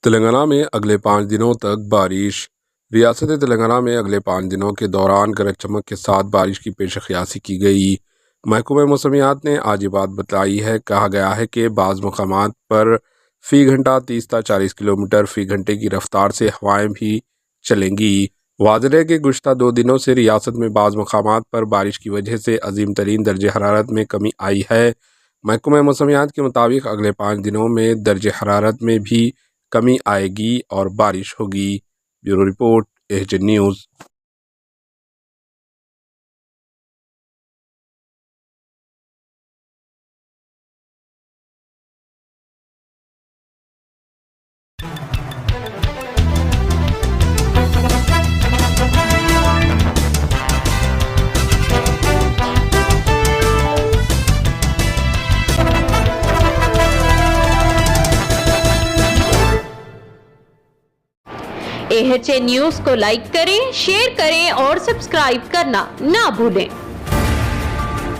तेलंगाना में अगले 5 दिनों तक बारिश। रियासत तेलंगाना में अगले 5 दिनों के दौरान गरज चमक के साथ बारिश की पेशकयासी की गई। महकमा मौसमियात ने आज ये बात बताई है। कहा गया है कि बाज़ मकामात पर फ़ी घंटा 30 से 40 किलोमीटर फ़ी घंटे की रफ्तार से हवाएं भी चलेंगी। वाज़ेह है कि गुज़श्ता 2 दिनों से रियासत में बाज़ मकामात पर बारिश की वजह से अजीम तरीन दर्ज हरारत में कमी आई है। महकमा मौसमियात के मुताबिक अगले 5 दिनों में दर्ज हरारत में भी कमी आएगी और बारिश होगी। Bureau report, HN news. HN news को लाइक करें, शेयर करें और सब्सक्राइब करना ना भूलें।